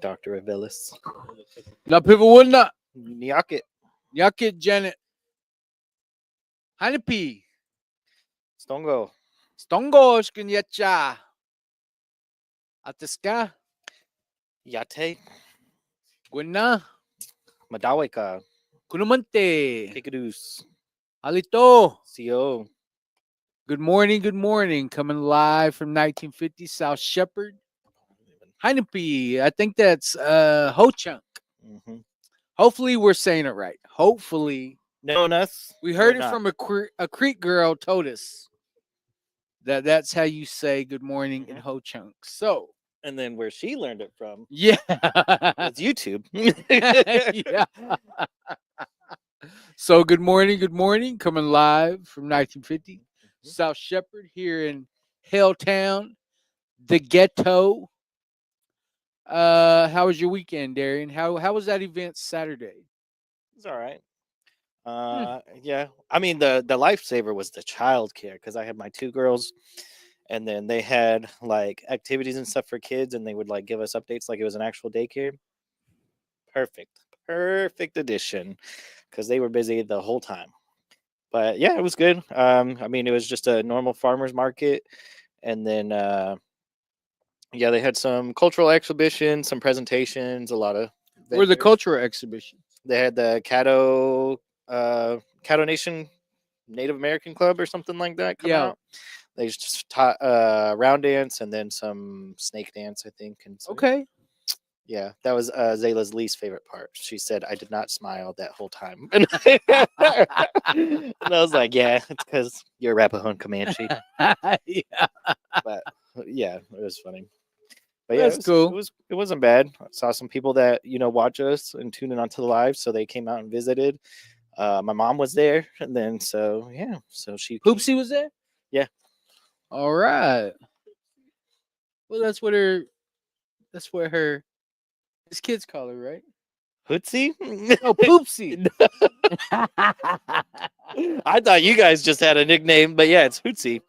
Dr. Avilis. Na piwuna. Nyakit. Yakit Janet. Hanapi. Stongo. Stongos kunyacha. Atiska. Yate. Gwena. Madaweka. Kunumante. Kikadus. Alito. CO. Good morning, good morning. Coming live from 1950 South Shepherd. Hanapi. I think that's Ho Chunk. Mm-hmm. Hopefully we're saying it right. Hopefully. No, us. We heard it from a Creek girl told us that's how you say good morning in Ho Chunk. So, and then where she learned it from, yeah, it's YouTube. Yeah. So, good morning. Coming live from 1950 South Shepherd here in Helltown, the ghetto. How was your weekend, Darian? How was that event Saturday? It's all right. Yeah. I mean, the lifesaver was the childcare because I had my two girls, and then they had like activities and stuff for kids, and they would like give us updates like it was an actual daycare. Perfect addition because they were busy the whole time. But yeah, it was good. I mean, it was just a normal farmers market, and then yeah, they had some cultural exhibitions, some presentations, a lot of. Where the vendors. cultural exhibition? They had the Caddo Nation Native American Club or something like that come out. They just taught round dance and then some snake dance, I think. And so, Okay. yeah, that was Zayla's least favorite part. She said, "I did not smile that whole time," and I was like, "Yeah, it's because you're Arapaho and Comanche." Yeah. But yeah, it was funny. But yeah, That's cool. It wasn't bad. I saw some people that watch us and tune in onto the live, so they came out and visited. My mom was there, and then so she Hoopsie was there. Yeah. All right. Well, that's what his kids call her, right? Hootsie. Oh, Poopsie. I thought you guys just had a nickname, but yeah, it's Hootsie.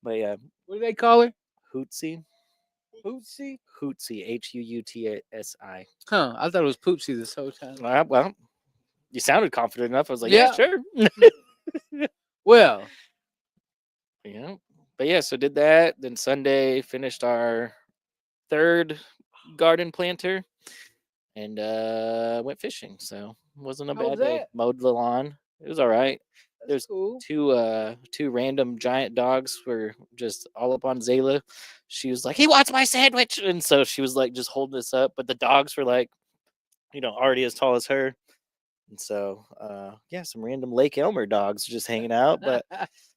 But yeah, what do they call her? Hootsie. Hootsie. Hootsie. Huutsi. Huh? I thought it was Poopsie this whole time. Well, you sounded confident enough. I was like, yeah sure. Well, yeah. But yeah, so did that. Then Sunday finished our third garden planter and went fishing. So it wasn't a bad day. Mowed the lawn. It was all right. There's cool. two random giant dogs were just all up on Zayla. She was like, "He wants my sandwich," and so she was like just holding this up. But the dogs were like, already as tall as her. And so, yeah, some random Lake Elmer dogs just hanging out. But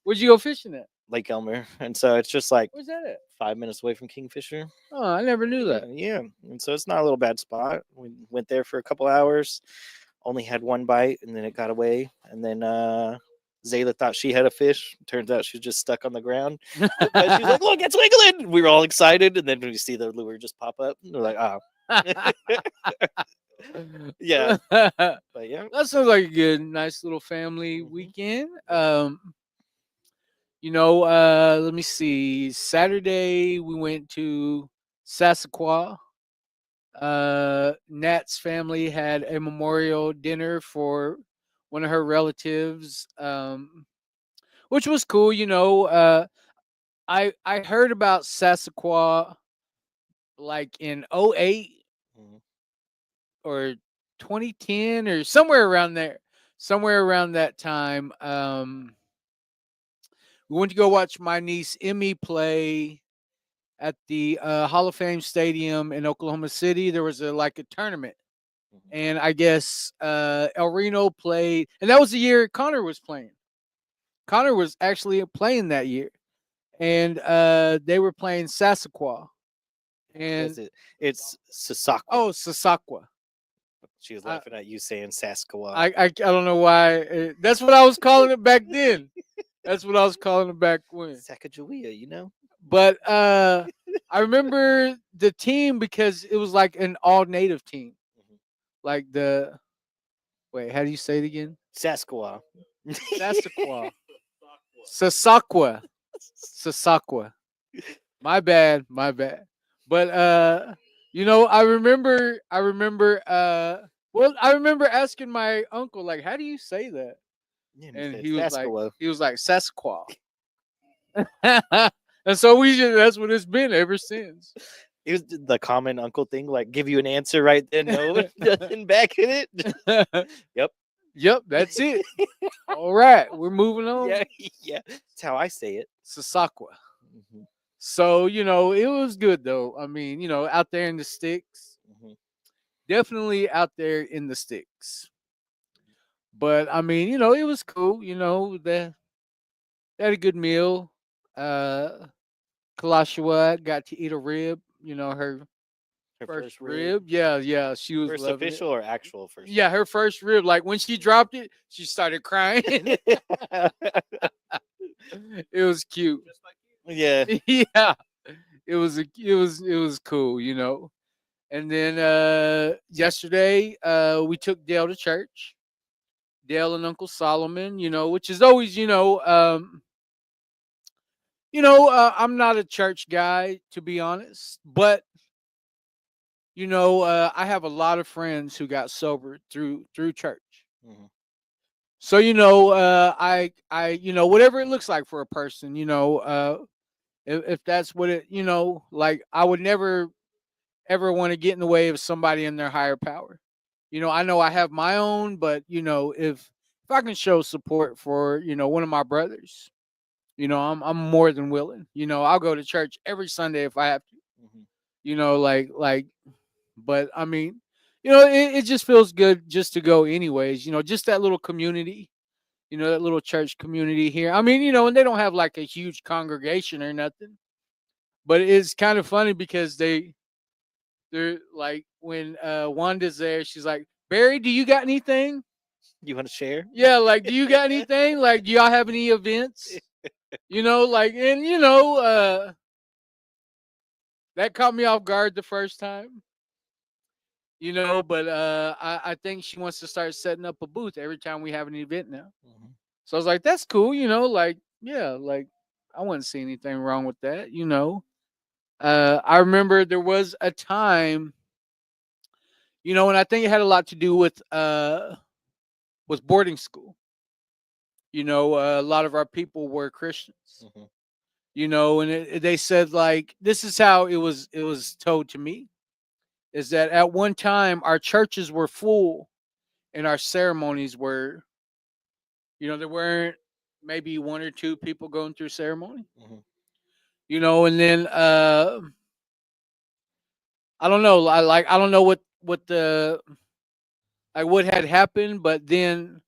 where'd you go fishing at? Lake Elmer, and so it's just like where's that at? 5 minutes away from Kingfisher. Oh, I never knew that. Yeah, and so it's not a little bad spot. We went there for a couple hours, only had one bite, and then it got away. And then Zayla thought she had a fish. Turns out she was just stuck on the ground. But she was like, "Look, it's wiggling!" We were all excited, and then we see the lure just pop up. And we're like, "Oh." Yeah. But yeah, that sounds like a good, nice little family weekend. Let me see. Saturday we went to Sassaquah. Nat's family had a memorial dinner for one of her relatives, which was cool. I heard about Sassaquah like in 08 or 2010 or somewhere around there, somewhere around that time. We went to go watch my niece Emmy play at the Hall of Fame Stadium in Oklahoma City. There was a tournament, and I guess El Reno played, and that was the year Connor was playing. Connor was actually playing that year, and they were playing Sassaquah. And it's Sasakwa. Oh, Sasakwa. She was laughing at you saying Sasquatch. I don't know why. That's what I was calling it back then. That's what I was calling it back when. Sacagawea, But I remember the team because it was like an all native team. Like wait, how do you say it again? Sasquatch. Sasquatch. Sasakwa. My bad. But I remember asking my uncle, like, how do you say that? Yeah, and he And said Saskala. he was like Sasquatch. And so that's what it's been ever since. It was the common uncle thing, like give you an answer right then, no nothing back in it. Yep. Yep, that's it. All right, we're moving on. Yeah, yeah. That's how I say it. Sasakwa. Hmm. So, it was good though. I mean, out there in the sticks. Hmm. Definitely out there in the sticks. But I mean, it was cool. They had a good meal. Uh Kalashua got to eat a rib, her Her first first rib. rib. Yeah, yeah, she was First loving it. official or actual first Yeah, her first rib. Like when she dropped it, she started crying. rib? It was cute. Yeah. Yeah. It was cool, And then yesterday we took Dale to church. Dale and Uncle Solomon, which is always, I'm not a church guy to be honest, but I have a lot of friends who got sober through church. Hmm. So whatever it looks like for a person, if that's what it, like I would never ever want to get in the way of somebody in their higher power. I know I have my own, but if I can show support for one of my brothers, I'm more than willing. I'll go to church every Sunday if I have to. Hmm. Like, but I mean, it just feels good just to go anyways. Just that little community. That little church community here. I mean, and they don't have like a huge congregation or nothing, but it's kind of funny because they're like when Wanda's there, she's like, Barry, do you got anything? You want to share? Yeah, like, do you got anything? Like, do y'all have any events? Like, and that caught me off guard the first time. But I think she wants to start setting up a booth every time we have an event now. Hmm. So I was like, that's cool, like, yeah, like I wouldn't see anything wrong with that. I remember there was a time, and I think it had a lot to do with boarding school. A lot of our people were Christians. Hmm. And they said like this is how it was told to me is that at one time our churches were full and our ceremonies were, there weren't maybe one or two people going through ceremony. Hmm. And then I don't know, I don't know what the like what had happened, but then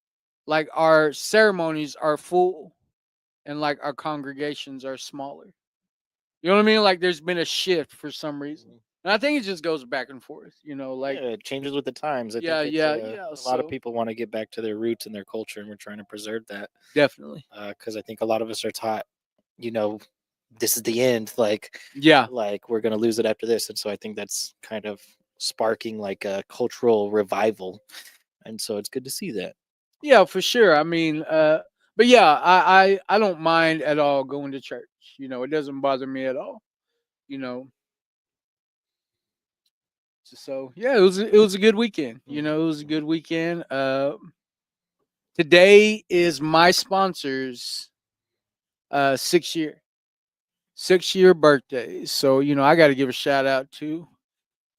like our ceremonies are full and like our congregations are smaller. You know what I mean? Like there's been a shift for some reason. Hmm. And I think it just goes back and forth, like Yeah, it changes with the times. I yeah, think it's yeah, yeah. a lot of So people want to get back to their roots and their culture, and we're trying to preserve that. definitely. Because I think a lot of us are taught, you know, this is the end. Like, Yeah. we're gonna lose it after this, and so I think that's kind of sparking like a cultural revival, and so it's good to see that. Yeah, for sure. I mean, but yeah, I don't mind at all going to church. It doesn't bother me at all. You know. So yeah, it was a good weekend. Hmm. It was a good weekend. Today is my sponsor's 6 year 6 year birthday. So, I gotta give a shout out to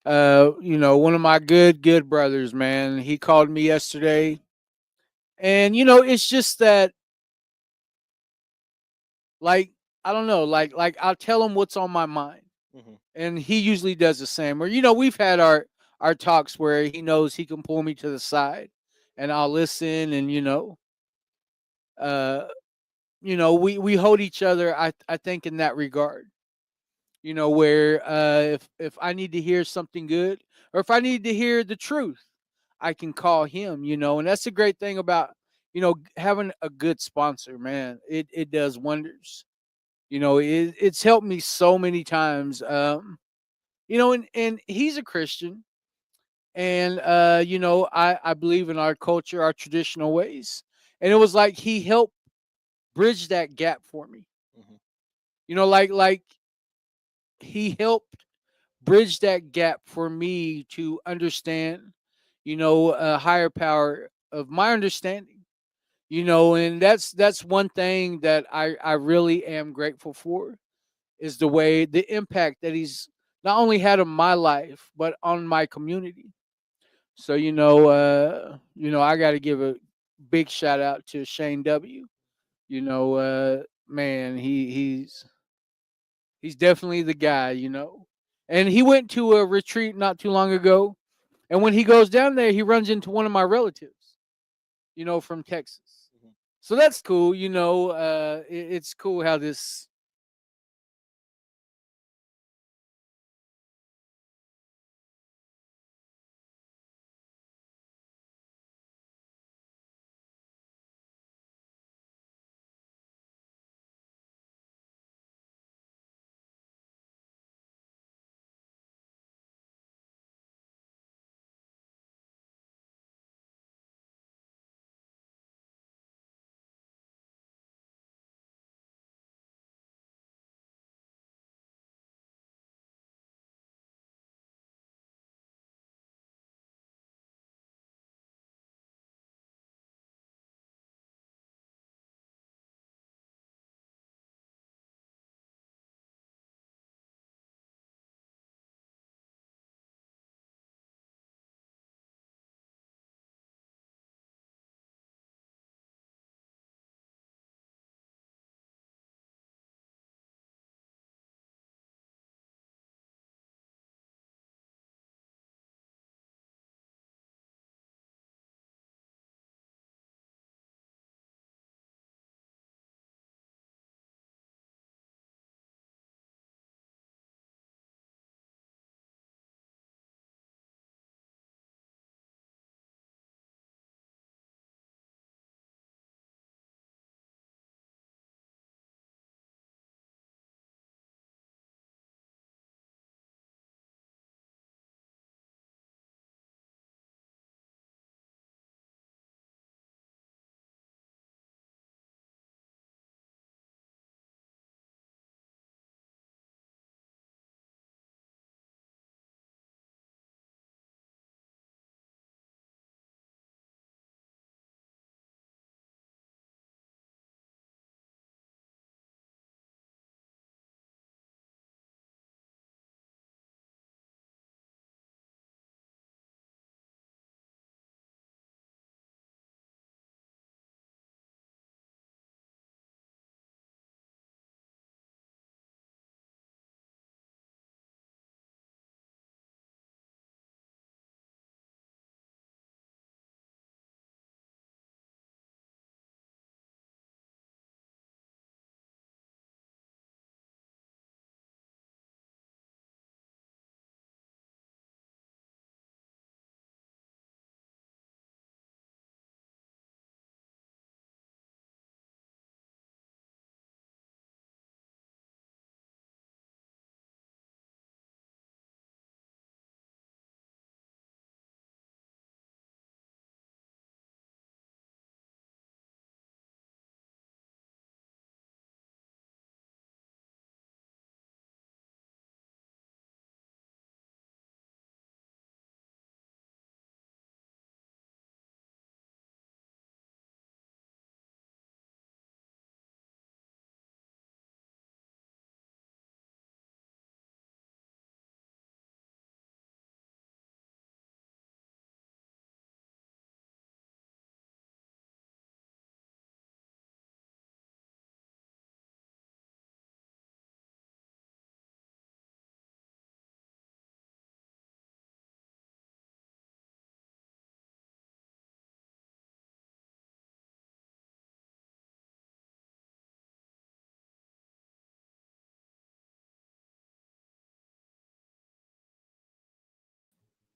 one of my good brothers, man. He called me yesterday. And it's just that like I don't know, like I'll tell him what's on my mind. Hmm. And he usually does the same. Or we've had our talks where he knows he can pull me to the side and I'll listen and uh we hold each other I think in that regard. Where if I need to hear something good or if I need to hear the truth, I can call him, and that's the great thing about, having a good sponsor, man. It does wonders. It's helped me so many times. And he's a Christian and I believe in our culture, our traditional ways. And it was like he helped bridge that gap for me. Hmm. Like he helped bridged that gap for me to understand, a higher power of my understanding. And that's one thing that I really am grateful for, is the impact that he's not only had on my life but on my community. So I got to give a big shout out to Shane W. Man, he's definitely the guy. And he went to a retreat not too long ago, and when he goes down there, he runs into one of my relatives, from Texas. Mhm. So that's cool. It's cool how this.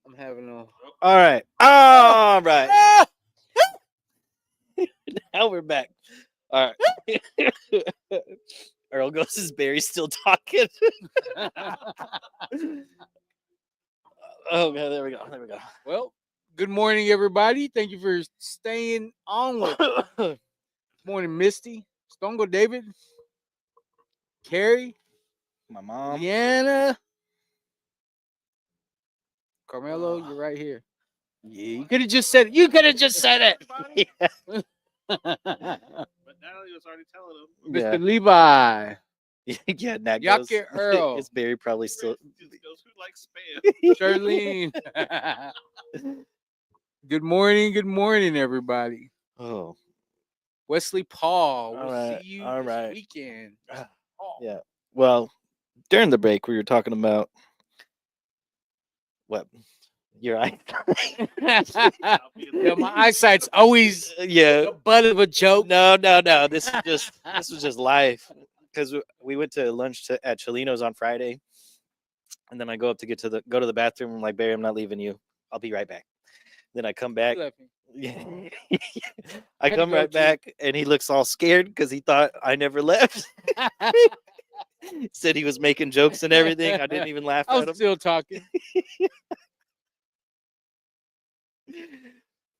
I'm having a. All right. All right. Now we're back. All right. Earl goes, is Barry still talking? Oh, God. There we go. There we go. Well, good morning, everybody. Thank you for staying on with. Morning, Misty, Stongo, David, Carrie, My mom. Leanna, Carmelo, Oh. you're right here. Yeah, you could have just said it. You could have just said it. Yeah. But Natalie was already telling him. Mr. Yeah. Levi. Yeah, Nat Yuck goes. it, Earl. It's Barry probably still. Just goes, who likes spam? Charlene. Good morning, everybody. Oh, Wesley Paul. All We'll right, see you all this right. weekend. yeah. Well, during the break, we were talking about what your eye. Yeah, my eyesight's always Yeah. the butt of a joke. No. This was just life because we went to lunch at Chelino's on Friday, and then I go up to go to the bathroom. I'm like, Barry, I'm not leaving you. I'll be right back. Then I come back. Yeah. I Had to come go right too. back, and he looks all scared because he thought I never left. Said he was making jokes and everything. I didn't even laugh I at was him. still talking.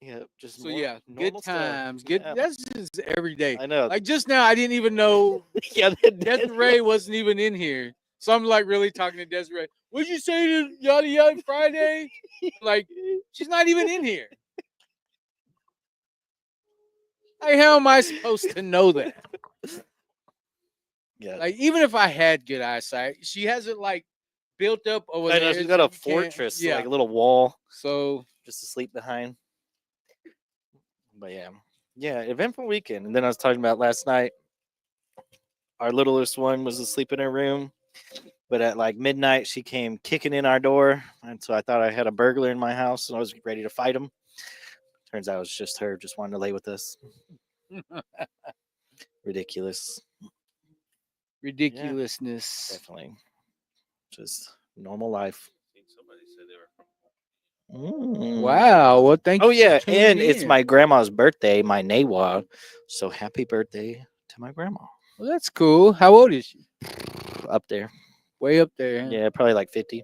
Yeah, just So yeah, good normal stuff. times. Good. Yeah, That's just every day. I know. Like just now, I didn't even know Yeah, Desiree wasn't even in here. So I'm like really talking to Desiree. What'd you say to yada yada Friday? Like she's not even in here. Like how am I supposed to know that? Yeah, Like even if I had good eyesight, she has it like built up over I there. know she's got a so you can't- fortress, Yeah. like a little wall, So just to sleep behind. But yeah, eventful weekend. And then I was talking about last night. Our littlest one was asleep in her room, but at like midnight, she came kicking in our door, and so I thought I had a burglar in my house, and I was ready to fight him. Turns out it was just her, just wanting to lay with us. Ridiculous. ridiculousness. Definitely. Just normal life. Somebody said they were from. Mm. Wow. Well, thank Oh you. for yeah, tuning and it's in. my grandma's birthday, my Nawa. So happy birthday to my grandma. Well, that's cool. How old is she? Up there. Way up there. Yeah, probably like 50.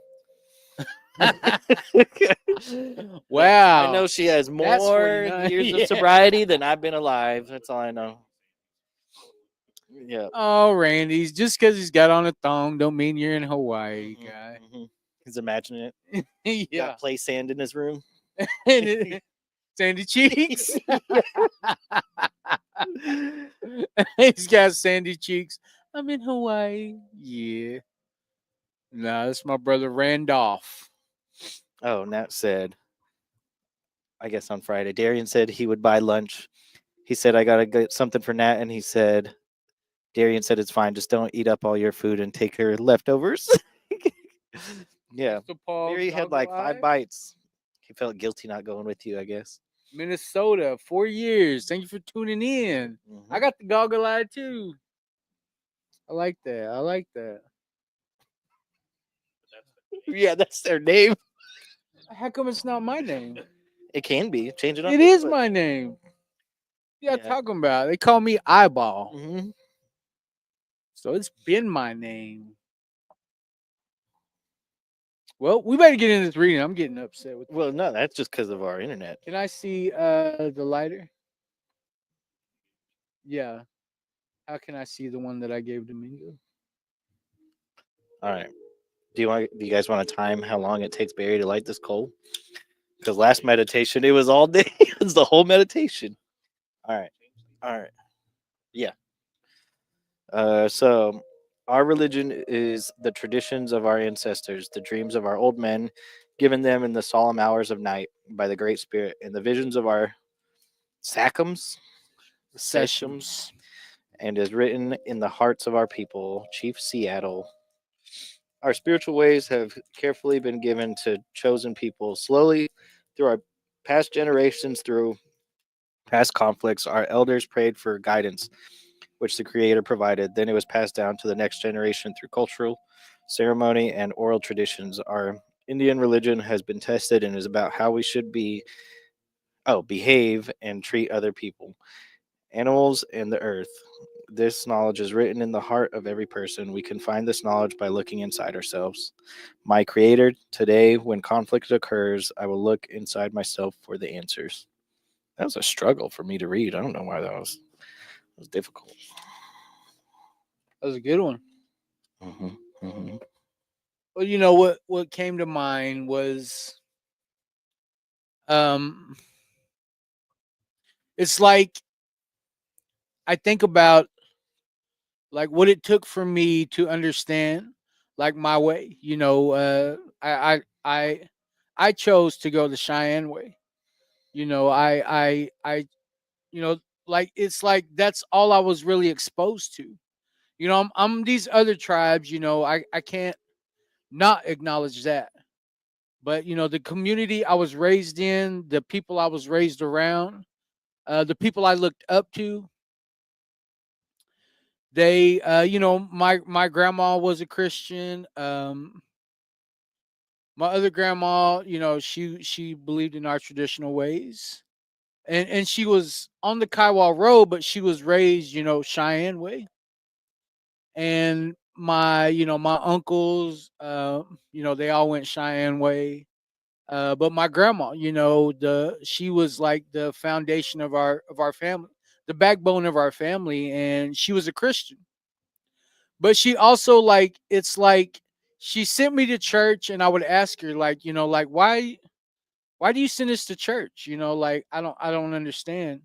Wow. I know she has That's more 49. years Yeah. of sobriety than I've been alive. That's all I know. Yeah. Oh, Randy's just because he's got on a thong don't mean you're in Hawaii, Mhm, guy. mhm. He's imagining it. Yeah. Got play sand in his room. Sandy cheeks. He's got sandy cheeks. I'm in Hawaii. Yeah. Nah, that's my brother Randolph. Oh, Nat said, I guess on Friday, Darian said he would buy lunch. He said, I got to get something for Nat. And he said, Darian said, it's fine. Just don't eat up all your food and take her leftovers. Yeah. Mr. Paul Barry had like 5 Goggle-Eye. bites. He felt guilty not going with you, I guess. Minnesota, 4 years. Thank you for tuning in. I got the goggle eye too. I like that. I like that. Yeah, that's their name. How come it's not my name? It can be. Change it up. It is my name. Yeah, Yeah. talking about. They call me Eyeball. Mm-hmm. So it's been my name. Well, we better get into this reading. I'm getting upset with. Well, no, that's just because of our internet. Can I see the lighter? Yeah. How can I see the one that I gave Domingo? All right. Do you guys want to time how long it takes Barry to light this coal? Because last meditation, it was all day. It was the whole meditation. All right. Yeah. So our religion is the traditions of our ancestors, the dreams of our old men, given them in the solemn hours of night by the Great Spirit, and the visions of our sacrams, sessions, and is written in the hearts of our people, Chief Seattle. Our spiritual ways have carefully been given to chosen people. Slowly, through our past generations, through past conflicts, our elders prayed for guidance, which the Creator provided. Then it was passed down to the next generation through cultural, ceremony, and oral traditions. Our Indian religion has been tested and is about how we should behave and treat other people, animals, and the earth. This knowledge is written in the heart of every person. We can find this knowledge by looking inside ourselves. My Creator, today, when conflict occurs, I will look inside myself for the answers. That was a struggle for me to read. I don't know why that was difficult. That was a good one. Mm-hmm. Mm-hmm. Well, you know what came to mind was Um, it's like I think about like what it took for me to understand like my way. I chose to go the Cheyenne way. I you know like it's like that's all I was really exposed to. I'm these other tribes. I can't not acknowledge that. But the community I was raised in, the people I was raised around, the people I looked up to, they my grandma was a Christian. My other grandma, she believed in our traditional ways. And she was on the Kiowa Road, but she was raised, Cheyenne way. And my uncles, they all went Cheyenne way. But my grandma, she was like the foundation of our family, the backbone of our family, and she was a Christian. But she also like it's like she sent me to church, and I would ask her like, like why do you send us to church? Like I don't understand.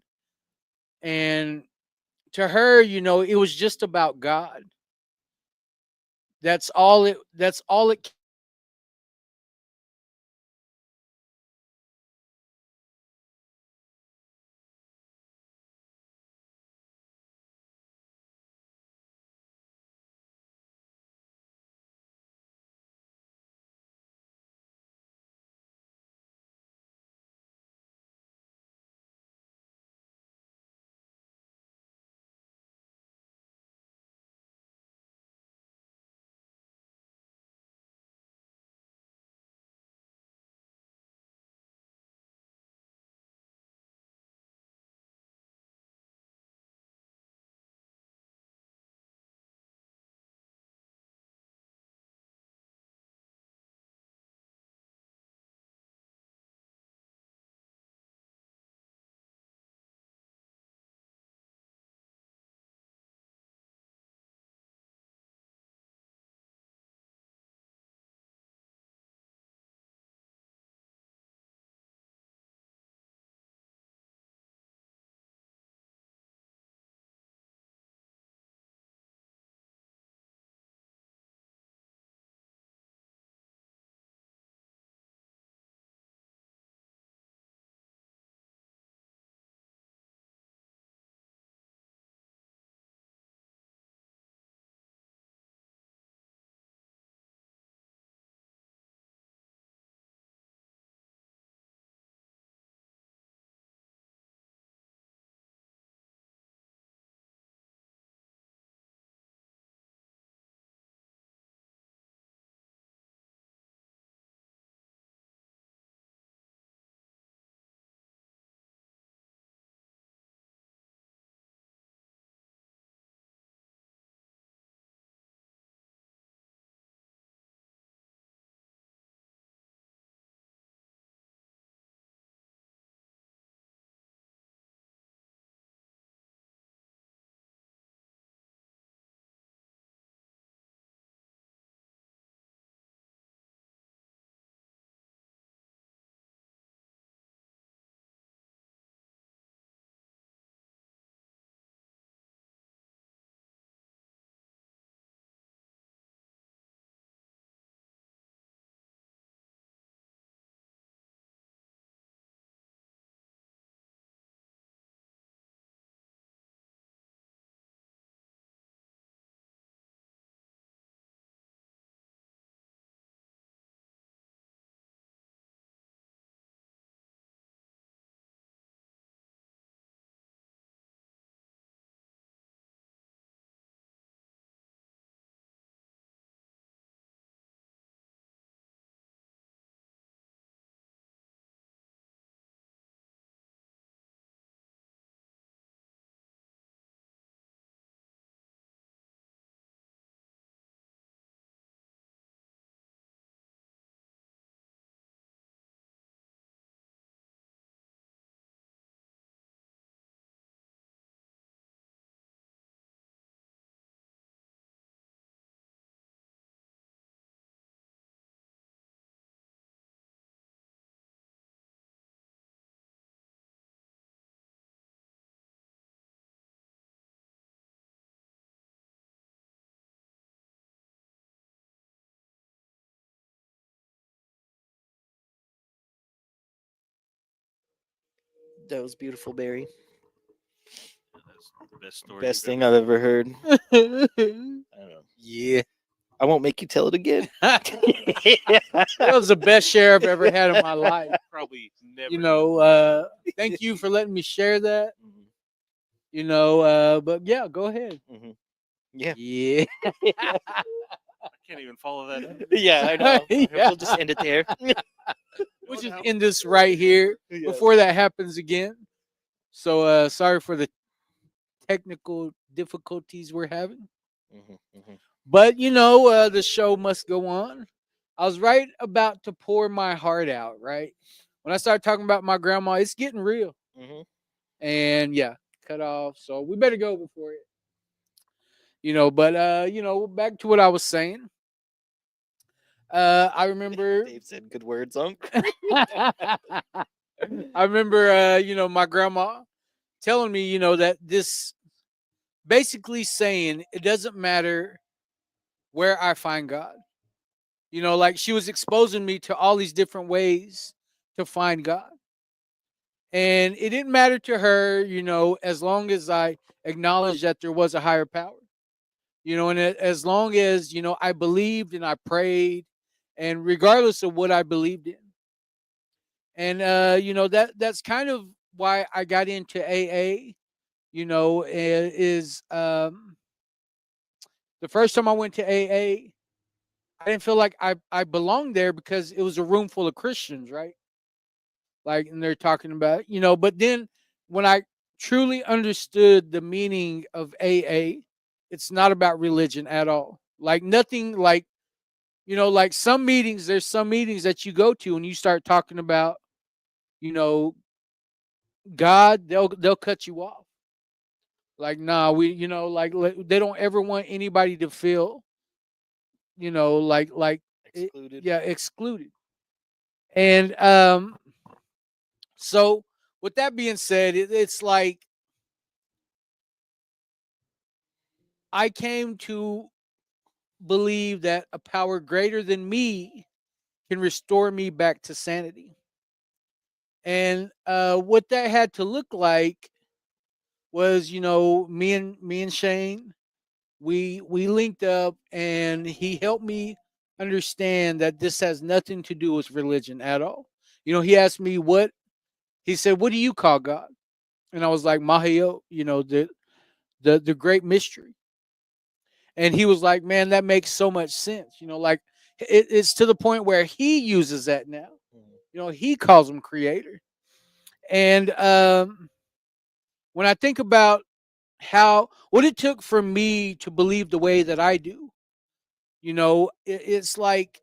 And to her, it was just about God. That's all it That was beautiful, Barry. That's the best story. Best you've thing ever I've ever heard. I don't know. Yeah. I won't make you tell it again. That was the best share I've ever had in my life. probably never. You done. know, thank you for letting me share that. Mhm, You know, but yeah, go ahead. mhm. Yeah. Yeah. I can't even follow that up. Yeah, I know. Yeah. We'll just end it there. We'll just end this right here Yeah. before that happens again. So sorry for the technical difficulties we're having. Mhm, mhm. But you know, the show must go on. I was right about to pour my heart out, right? When I started talking about my grandma, it's getting real. Mhm. And yeah, cut off. So we better go before it. You know, but you know, back to what I was saying. I remember Dave said good words, Unc. I remember you know, my grandma telling me, you know, that this basically saying it doesn't matter where I find God. You know, like she was exposing me to all these different ways to find God. And it didn't matter to her, you know, as long as I acknowledged that there was a higher power. You know, and as long as, you know, I believed and I prayed, and regardless of what I believed in. And you know, that's kind of why I got into AA, you know, is the first time I went to AA, I didn't feel like I belonged there because it was a room full of Christians, right? Like, and they're talking about, you know, but then when I truly understood the meaning of AA, it's not about religion at all. Like, nothing like, you know, like some meetings, there's some meetings that you go to and you start talking about, you know, God, they'll cut you off. Like, nah, we, you know, like they don't ever want anybody to feel, you know, like Excluded. yeah, excluded. And so with that being said, it's like I came to believe that a power greater than me can restore me back to sanity. And what that had to look like was, you know, me and Shane, we linked up, and he helped me understand that this has nothing to do with religion at all. You know, he asked me he said, "What do you call God?" And I was like, "Mahayot," you know, the great mystery. And he was like, "Man, that makes so much sense." You know, like it's to the point where he uses that now. Mhm. You know, he calls him creator. And when I think about how what it took for me to believe the way that I do, you know, it's like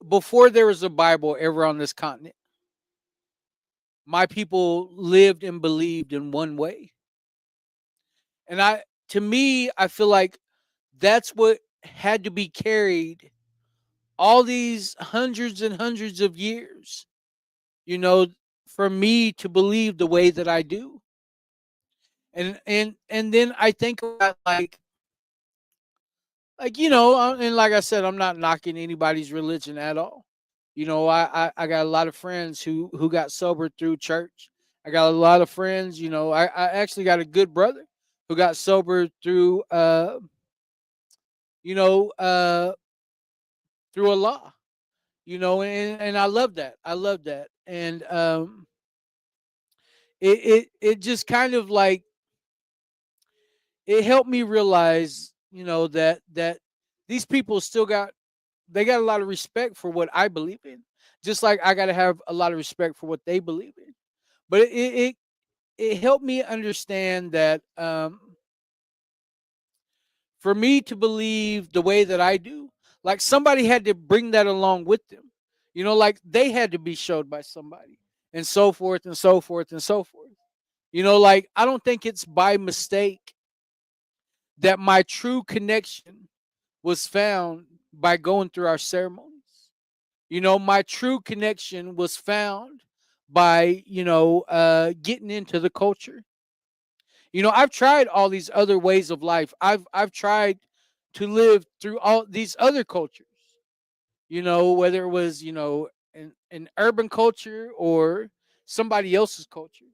before there was a Bible ever on this continent, my people lived and believed in one way. And to me, I feel like that's what had to be carried all these hundreds and hundreds of years, you know, for me to believe the way that I do. And then I think about like you know, and like I said, I'm not knocking anybody's religion at all. You know, I got a lot of friends who got sober through church. I got a lot of friends. You know, I actually got a good brother who got sober through you know through Allah. You know, and I love that. I love that. And it just kind of like it helped me realize, you know, that these people still got a lot of respect for what I believe in, just like I got to have a lot of respect for what they believe in. But it helped me understand that for me to believe the way that I do, like somebody had to bring that along with them. You know, like they had to be showed by somebody, and so forth and so forth and so forth. You know, like I don't think it's by mistake that my true connection was found by going through our ceremonies. You know, my true connection was found by, you know, getting into the culture. You know, I've tried all these other ways of life. I've tried to live through all these other cultures. You know, whether it was, you know, an urban culture or somebody else's culture.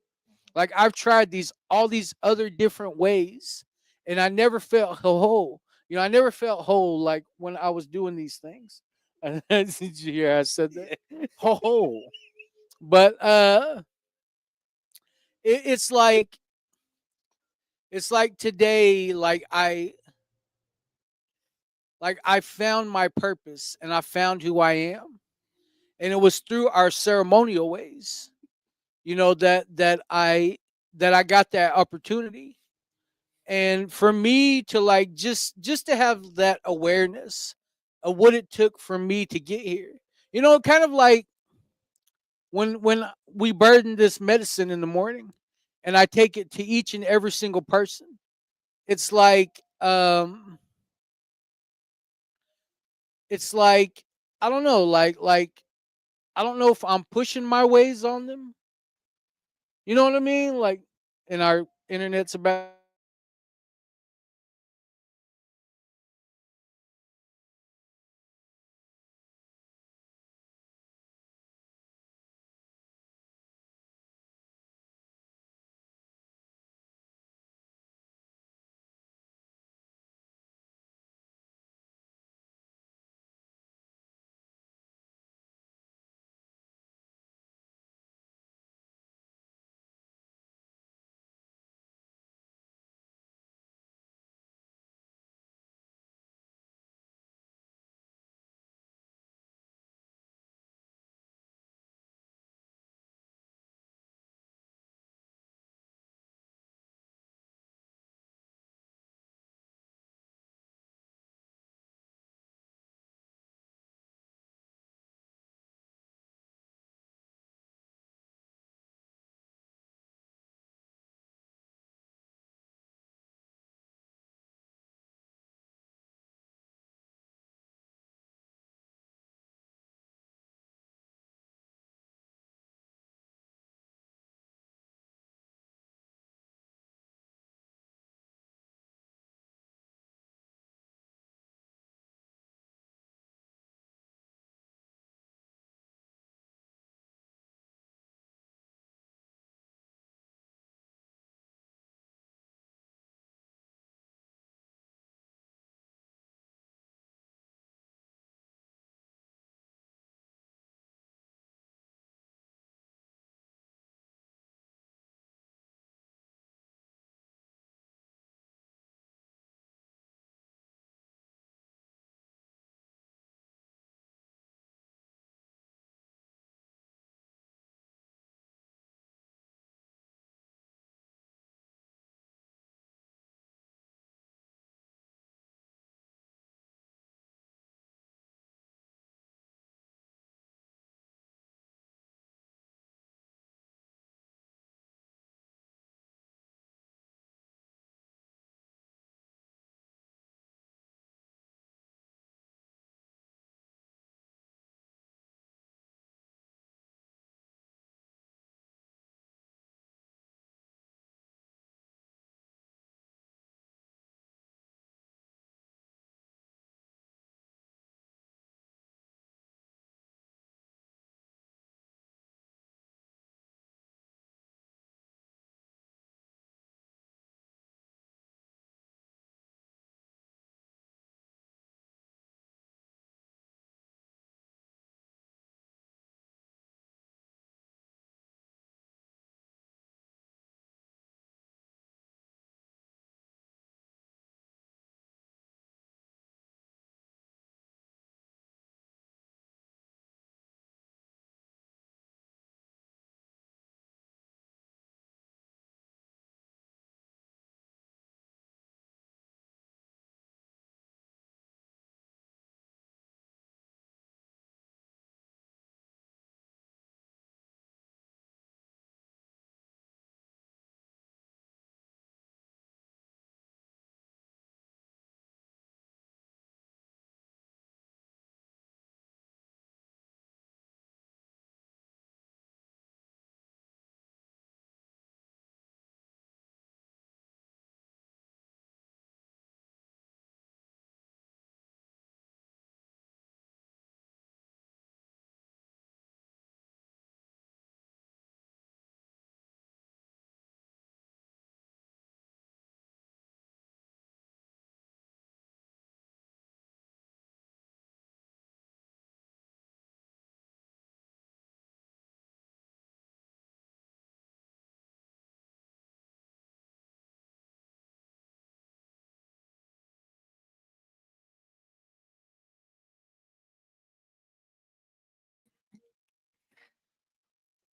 Like I've tried all these other different ways, and I never felt whole. I never felt whole like when I was doing these things. Did you hear I said that? Whole. But it's like today, I found my purpose and I found who I am, and it was through our ceremonial ways. That I got that opportunity, and for me to like just to have that awareness of what it took for me to get here. Kind of like when we burden this medicine in the morning, and I take it to each and every single person. It's like it's like I don't know, like I don't know if I'm pushing my ways on them. You know what I mean? Like, in our internet's about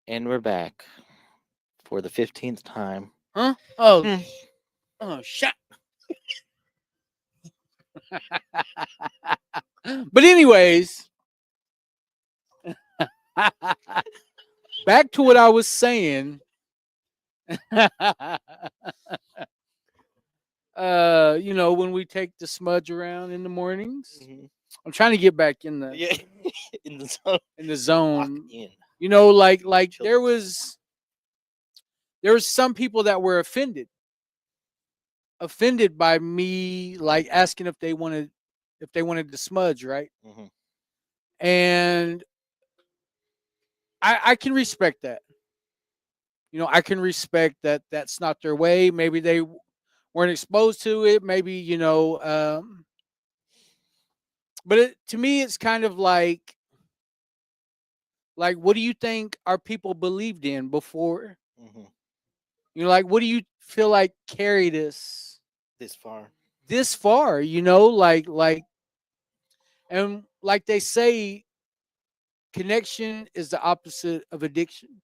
And we're back for the 15th time. Huh? Oh, Hmm. oh, shit. But anyways, back to what I was saying. When we take the smudge around in the mornings, Mhm. I'm trying to get back in the Yeah, in the zone. in the Lock zone. in. Like there Children. was some people that were offended by me like asking if they wanted to smudge, right? Mhm. And I can respect that. I can respect that that's not their way. Maybe they weren't exposed to it. Maybe, but to me, it's kind of like, what do you think our people believed in before? Mhm. Like, what do you feel like carried us This far. this far? And like they say, connection is the opposite of addiction.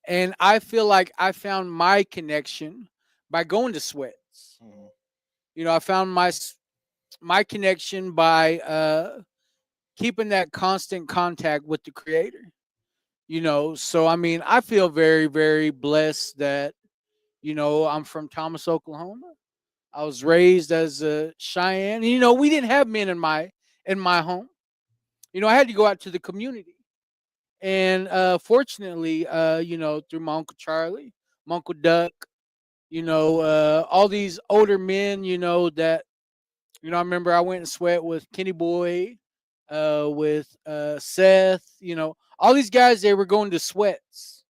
And I feel like I found my connection by going to sweats. Mhm. I found my connection by keeping that constant contact with the creator. So I mean, I feel very, very blessed that I'm from Thomas, Oklahoma. I was raised as a Cheyenne. We didn't have men in my home. I had to go out to the community. And fortunately, through my Uncle Charlie, my Uncle Duck, all these older men, that, I remember I went and sweat with Kenny Boy, with Seth, all these guys, they were going to sweats.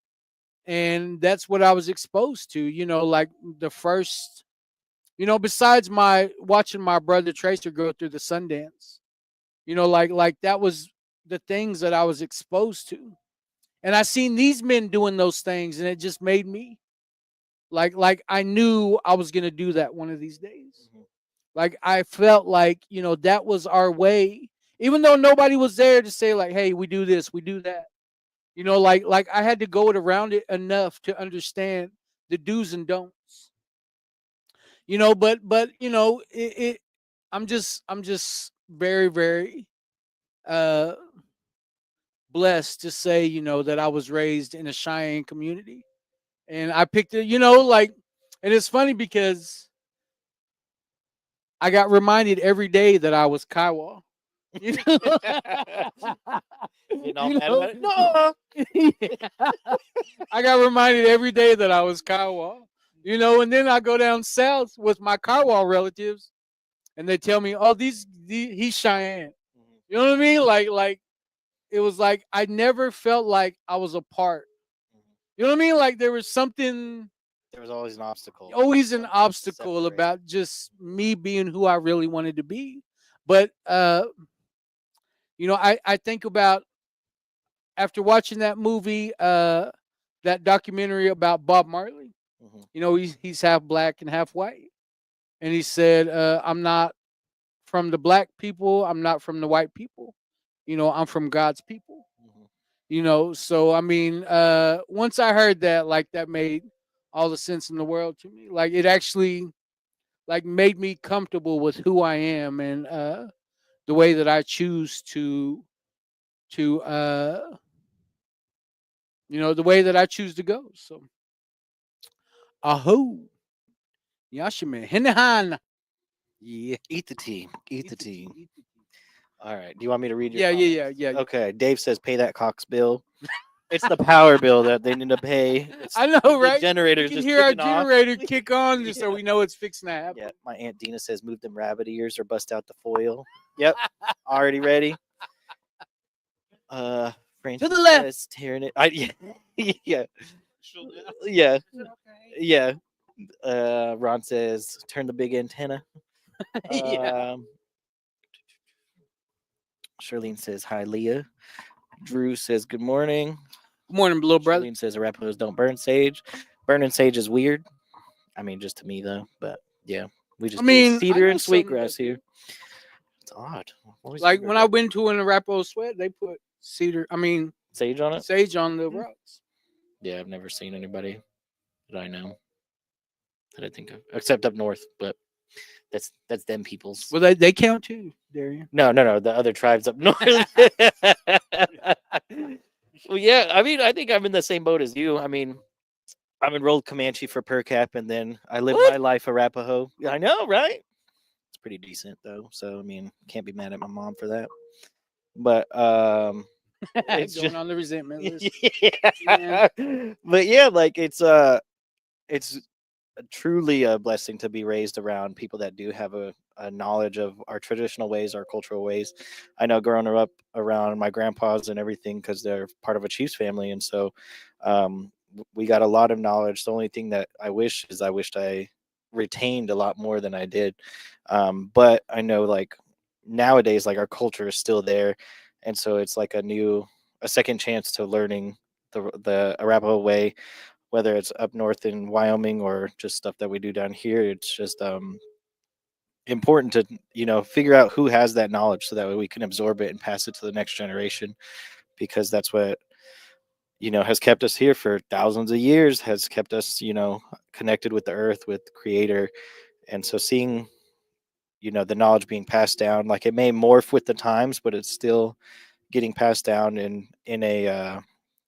And that's what I was exposed to, like the first, besides my watching my brother Tracer go through the Sundance, like that was the things that I was exposed to. And I seen these men doing those things, and it just made me like I knew I was gonna do that one of these days. Mhm. Like I felt like that was our way, even though nobody was there to say like, "Hey, we do this, we do that." Like I had to go it around it enough to understand the do's and don'ts. But I'm just very, very uh blessed to say that I was raised in a Cheyenne community, and I picked it. And it's funny because I got reminded every day that I was Kiowa. You know, Getting all you mad know, about it. No. I got reminded every day that I was Kiowa. And then I go down south with my Kiowa relatives, and they tell me, "Oh, he's Cheyenne." Mhm. You know what I mean? Like it was like I never felt like I was a part. Mhm. You know what I mean? Like there was something, There was always an obstacle. always an Something to obstacle separate. about just me being who I really wanted to be. But I think about after watching that movie, that documentary about Bob Marley. Mhm. He's half black and half white, and he said, "I'm not from the black people. I'm not from the white people. I'm from God's people." Mhm. So I mean, once I heard that, like that made all the sense in the world to me. Like it actually like made me comfortable with who I am, and the way that I choose to the way that I choose to go. So aho, Yashima Hinahan. Yeah. Eat the tea. Eat the tea. Eat the tea. All right. Do you want me to read your Yeah, comments? yeah, yeah, yeah. Okay. Dave says, "Pay that Cox bill." It's the power bill that they need to pay. It's I know, the right? generator's You can just hear our kicking off. generator kick on, just so Yeah. we know it's fixing to happen. Yeah. My Aunt Dina says, "Move them rabbit ears or bust out the foil." Yep. Already ready. Francis To the left. says, "Tearing it." Yeah. Yeah. She'll do. Yeah. Okay. Yeah. Ron says, "Turn the big antenna." Yeah. Um, Charlene says, "Hi, Leah." Drew says, "Good morning." Good morning, little brother. Charlene says, "Arapahoes don't burn sage." Burning sage is weird. I mean, just to me though. But yeah, we just I mean, do I cedar know and some sweetgrass that do. here. It's odd. What was Like your when I went to an Arapaho sweat, they put cedar. I mean, Sage on it? Sage on the Yeah. rocks. Yeah, I've never seen anybody that I know that I think of, except up north. But that's them peoples. Well, they count too, Darian. No, the other tribes up north. Well, yeah, I mean, I think I'm in the same boat as you. I mean, I'm enrolled Comanche for per cap, and then I live What? my life Arapaho. Yeah, I know, right? It's pretty decent though, so I mean, can't be mad at my mom for that. But it's Going just on the resentment list. yeah. But yeah, like it's truly a blessing to be raised around people that do have a knowledge of our traditional ways, our cultural ways. I know growing up around my grandpas and everything because they're part of a Chiefs family, and so we got a lot of knowledge. The only thing that I wish is I wished I retained a lot more than I did. But I know like nowadays, like our culture is still there, and so it's like a second chance to learning the Arapaho way, whether it's up north in Wyoming or just stuff that we do down here. It's just important to figure out who has that knowledge so that way we can absorb it and pass it to the next generation, because that's what has kept us here for thousands of years, has kept us connected with the earth, with the creator. And so seeing the knowledge being passed down, like it may morph with the times, but it's still getting passed down in a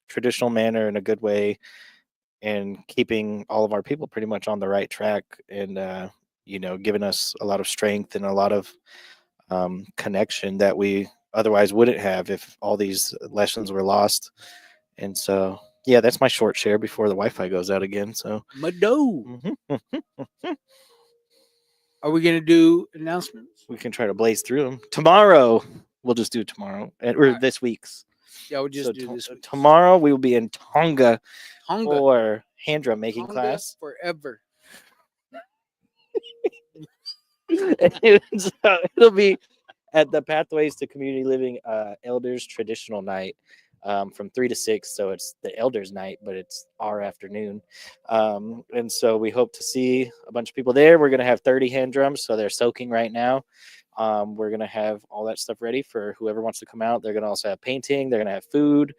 traditional manner, in a good way, and keeping all of our people pretty much on the right track, and giving us a lot of strength and a lot of connection that we otherwise wouldn't have if all these lessons were lost. And so yeah, that's my short share before the Wi-Fi goes out again. So Mado. mhm. Are we gonna do announcements? We can try to blaze through them tomorrow. We'll just do tomorrow, or Alright. this week's. Yeah, we'll just So do this week. tomorrow we will be in Tonga Tonga. for hand drum making Tonga class. forever. So it'll be at the Pathways to Community Living Elders Traditional Night from 3 to 6. So it's the Elders Night, but it's our afternoon. And so we hope to see a bunch of people there. We're going to have 30 hand drums, so they're soaking right now. We're going to have all that stuff ready for whoever wants to come out. They're going to also have painting. They're going to have food,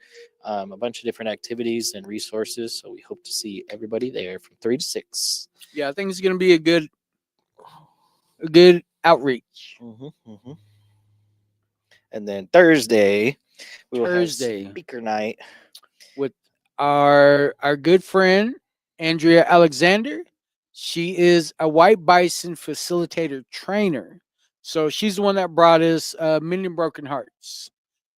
a bunch of different activities and resources. So we hope to see everybody there from 3 to 6. Yeah, I think it's gonna be a good outreach. Mm-hmm. And then Thursday, we will Thursday. have speaker night With our good friend Andrea Alexander. She is a white bison facilitator trainer. So she's the one that brought us Mending Broken Hearts.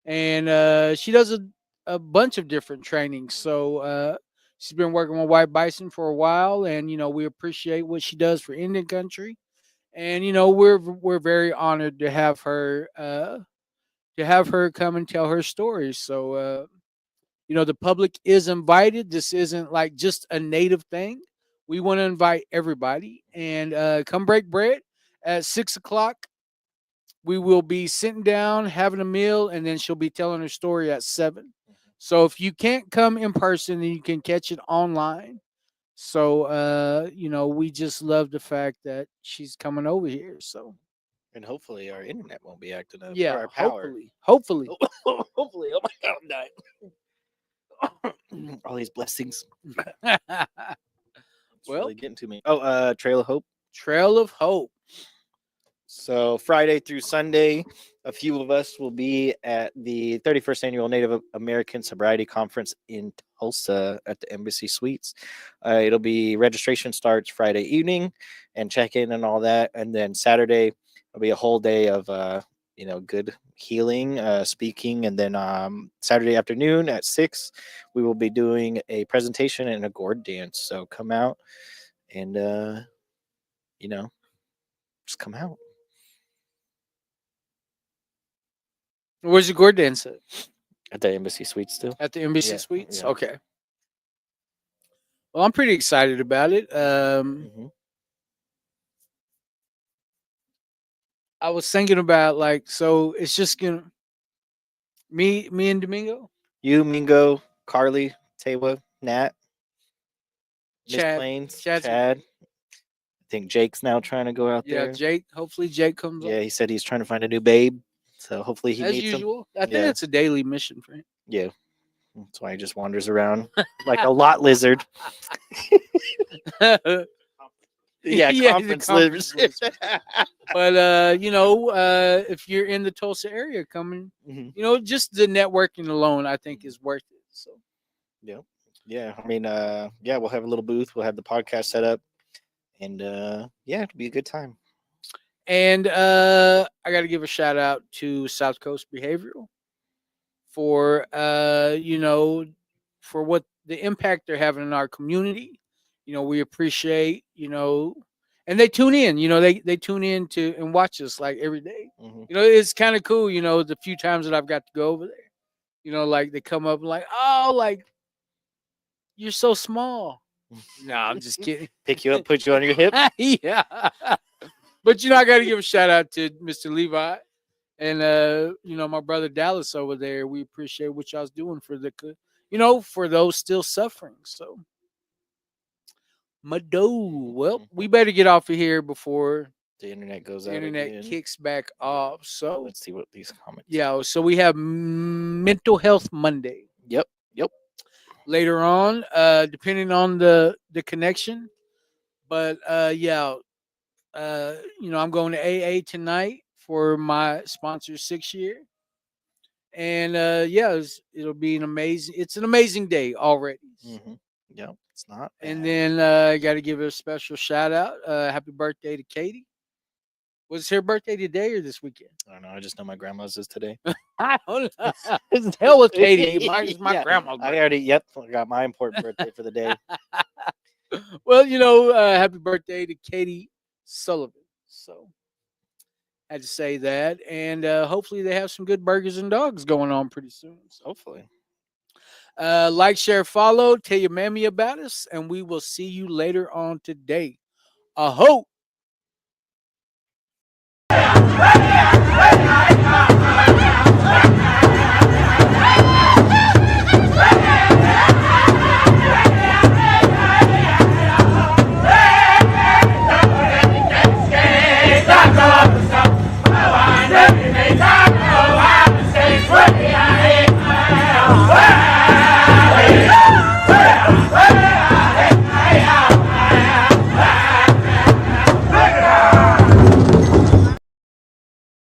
And she does a bunch of different trainings. So she's been working with white bison for a while, and we appreciate what she does for Indian country. And we're very honored to have her come and tell her story. So the public is invited. This isn't like just a native thing. We want to invite everybody, and come break bread at 6:00. We will be sitting down, having a meal, and then she'll be telling her story at 7. So if you can't come in person, then you can catch it online. So we just love the fact that she's coming over here. So and hopefully our internet won't be acting up. yeah, or our power. hopefully. Hopefully. Oh my God, I'm dying. All these blessings. It's Well, really getting to me. Oh, Trail of Hope. Trail of Hope. So Friday through Sunday, a few of us will be at the 31st annual Native American Sobriety Conference in Tulsa at the Embassy Suites. It'll be registration starts Friday evening and check-in and all that, and then Saturday it'll be a whole day of good healing, speaking, and then Saturday afternoon at 6 we will be doing a presentation and a gourd dance. So come out and just come out. Where's the gourd dance at? At the Embassy Suites still. At the Embassy Yeah, Suites? yeah. Okay. Well, I'm pretty excited about it. I was thinking about so it's just gonna me and Domingo, You, Mingo, Carly, Tawa, Nat, Miss Chad. Plains, Chad's- Chad. I think Jake's now trying to go out Yeah, there. Jake. Hopefully Jake comes Yeah, up. he said he's trying to find a new babe. So hopefully he As meets him. usual. I think Yeah. that's a daily mission for him. Yeah. That's why he just wanders around like a lot lizard. Yeah, Yeah, the conference conference lizard. But if you're in the Tulsa area coming, Mhm. just the networking alone, I think is worth it. So Yeah. Yeah. I mean, yeah, we'll have a little booth. We'll have the podcast set up. And yeah, it'll be a good time. And I got to give a shout out to South Coast Behavioral for for what the impact they're having in our community. We appreciate, and they tune in. They tune in to and watch us like every day. Mhm. It's kind of cool. The few times that I've got to go over there. Like they come up like, oh, like you're so small. No, I'm just kidding. Pick you up, put you on your hip. Yeah. But I got to give a shout out to Mr. Levi and my brother Dallas over there. We appreciate what y'all's doing for for those still suffering. So, well, we better get off of here before The internet goes the out internet again. kicks back off. So Let's see what these comments. Yeah, so we have Mental Health Monday. Yep. Later on, depending on the connection. But I'm going to AA tonight for my sponsor's 6th year. And it'll be an amazing day already. Mm-hmm. Yep, it's not bad. And then I got to give a special shout out. Happy birthday to Katie. Was it her birthday today or this weekend? I don't know. I just know my grandma's is today. I don't know. Hell with Katie. Mine's my Yeah, grandma's birthday. I already, I got my important birthday for the day. Well, happy birthday to Katie Sullivan. So I had to say that. And hopefully they have some good burgers and dogs going on pretty soon. So Hopefully. like, share, follow, tell your mammy about us, and we will see you later on today. I hope.